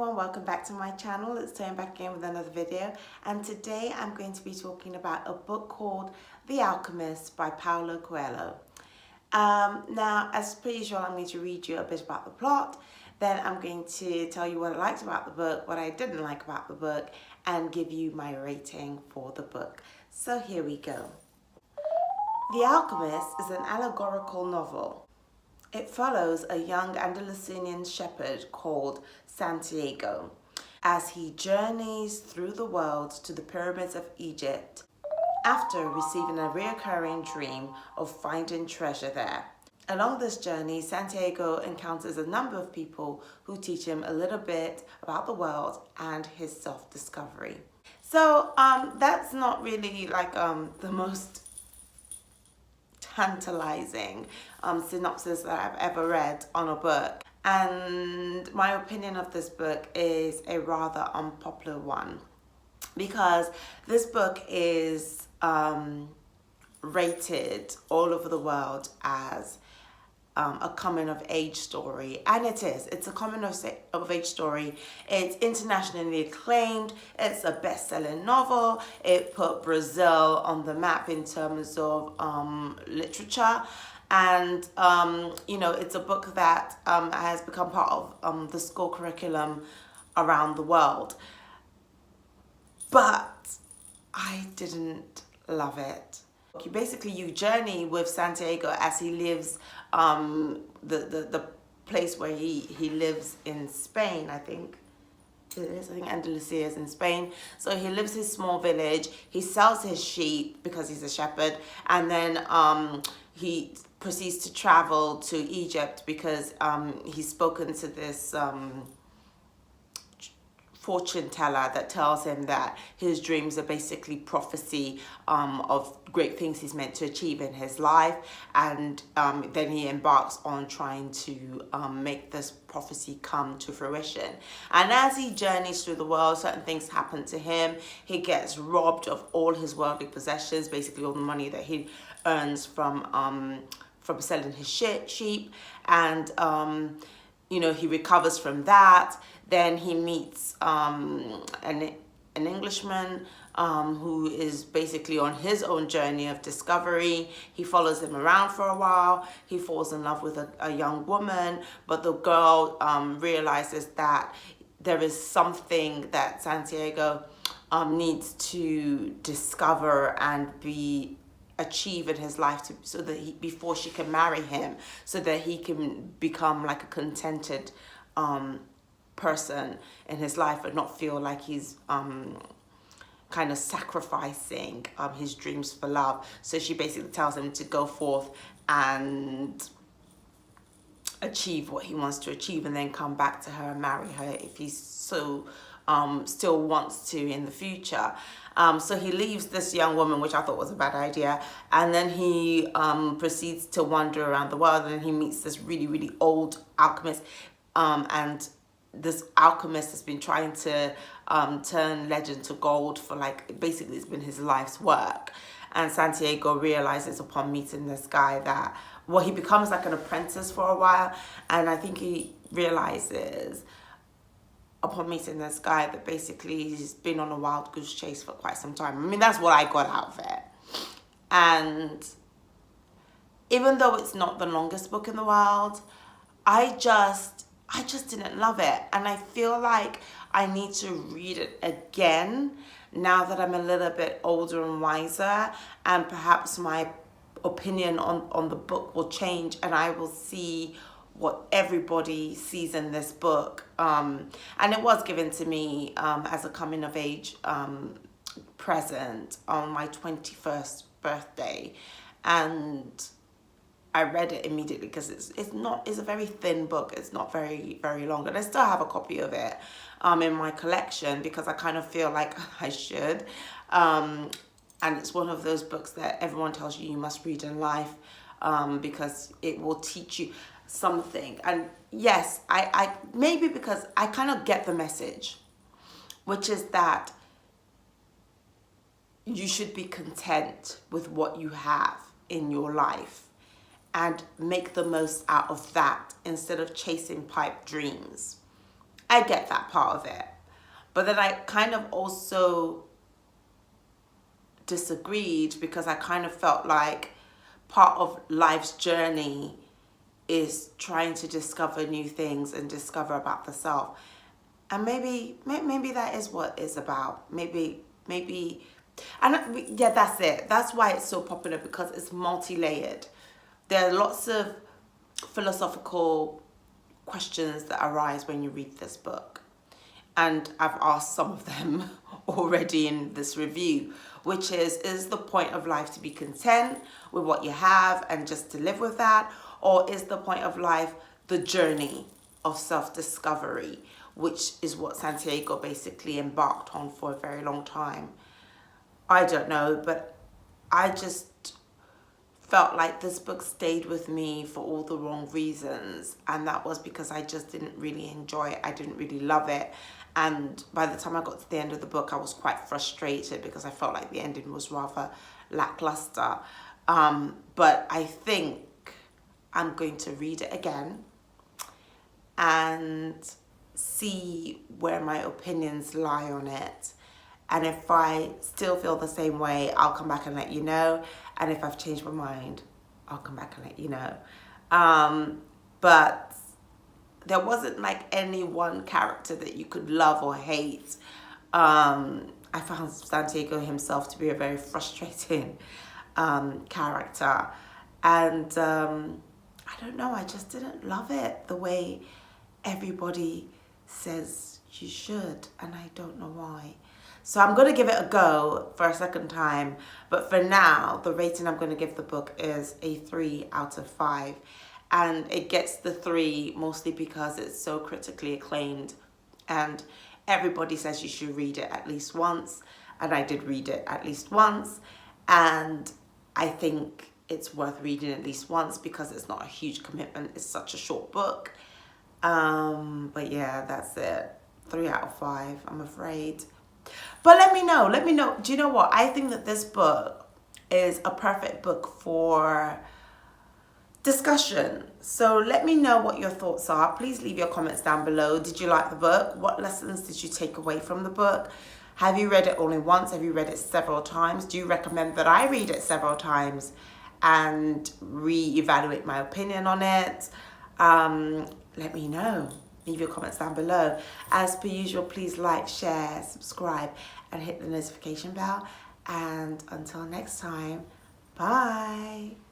everyone, welcome back to my channel. It's Tony back again with another video, and today I'm going to be talking about a book called The Alchemist by Pablo Coelho. Now, as per usual, I'm going to read you a bit about the plot, then I'm going to tell you what I liked about the book, what I didn't like about the book, and give you my rating for the book. So here we go. The Alchemist is an allegorical novel. It follows a young Andalusian shepherd called Santiago as he journeys through the world to the pyramids of Egypt after receiving a recurring dream of finding treasure there. Along this journey, Santiago encounters a number of people who teach him a little bit about the world and his self-discovery. So that's not really like the most tantalizing synopsis that I've ever read on a book, and my opinion of this book is a rather unpopular one because this book is rated all over the world as a coming of age story, and it's a coming of age story. It's internationally acclaimed. It's a best-selling novel. It put Brazil on the map in terms of literature, and you know, it's a book that has become part of the school curriculum around the world. But I didn't love it. Basically, you journey with Santiago as he lives the place where he lives in Spain, I think it is. I think Andalusia is in Spain. So he lives his small village. He sells his sheep because he's a shepherd, and then he proceeds to travel to Egypt because he's spoken to this fortune teller that tells him that his dreams are basically prophecy of great things he's meant to achieve in his life, and then he embarks on trying to make this prophecy come to fruition. And as he journeys through the world, certain things happen to him. He gets robbed of all his worldly possessions, basically all the money that he earns from selling his sheep, and you know, he recovers from that. Then he meets an Englishman who is basically on his own journey of discovery. He follows him around for a while. He falls in love with a young woman, but the girl realizes that there is something that Santiago needs to discover and achieve in his life so that before she can marry him, so that he can become like a contented person in his life and not feel like he's kind of sacrificing his dreams for love. So she basically tells him to go forth and achieve what he wants to achieve, and then come back to her and marry her if he's so still wants to in the future. So he leaves this young woman, which I thought was a bad idea, and then he proceeds to wander around the world, and he meets this really, really old alchemist, and this alchemist has been trying to turn legend to gold for, like, basically it's been his life's work. And Santiago realizes upon meeting this guy that, well, he becomes like an apprentice for a while, and I think he realizes upon meeting this guy that basically he's been on a wild goose chase for quite some time. I mean, that's what I got out of it. And even though it's not the longest book in the world, I just didn't love it. And I feel like I need to read it again now that I'm a little bit older and wiser, and perhaps my opinion on the book will change, and I will see what everybody sees in this book. And it was given to me as a coming of age present on my 21st birthday, and I read it immediately because it's a very thin book. It's not very long, and I still have a copy of it in my collection because I kind of feel like I should. And it's one of those books that everyone tells you must read in life because it will teach you something. And yes, I maybe because I kind of get the message, which is that you should be content with what you have in your life and make the most out of that instead of chasing pipe dreams. I get that part of it. But then I kind of also disagreed because I kind of felt like part of life's journey is trying to discover new things and discover about the self. And maybe that is what it's about. Maybe, and yeah, that's it. That's why it's so popular, because it's multi-layered. There are lots of philosophical questions that arise when you read this book. And I've asked some of them already in this review, which is the point of life to be content with what you have and just to live with that? Or is the point of life the journey of self-discovery, which is what Santiago basically embarked on for a very long time? I don't know, but I just felt like this book stayed with me for all the wrong reasons, and that was because I just didn't really enjoy it. I didn't really love it, and by the time I got to the end of the book, I was quite frustrated because I felt like the ending was rather lackluster. But I think I'm going to read it again and see where my opinions lie on it. And if I still feel the same way, I'll come back and let you know. And if I've changed my mind, I'll come back and let you know. But there wasn't like any one character that you could love or hate. I found Santiago himself to be a very frustrating character. And I don't know, I just didn't love it the way everybody says you should. And I don't know why. So I'm going to give it a go for a second time. But for now, the rating I'm going to give the book is a 3 out of 5. And it gets the 3 mostly because it's so critically acclaimed. And everybody says you should read it at least once. And I did read it at least once. And I think it's worth reading at least once because it's not a huge commitment. It's such a short book. But yeah, that's it. 3 out of 5, I'm afraid. But let me know. Do you know what? I think that this book is a perfect book for discussion. So let me know what your thoughts are. Please leave your comments down below. Did you like the book? What lessons did you take away from the book? Have you read it only once? Have you read it several times? Do you recommend that I read it several times and re-evaluate my opinion on it? Let me know. Leave your comments down below. As per usual, please like, share, subscribe, and hit the notification bell. And until next time, bye.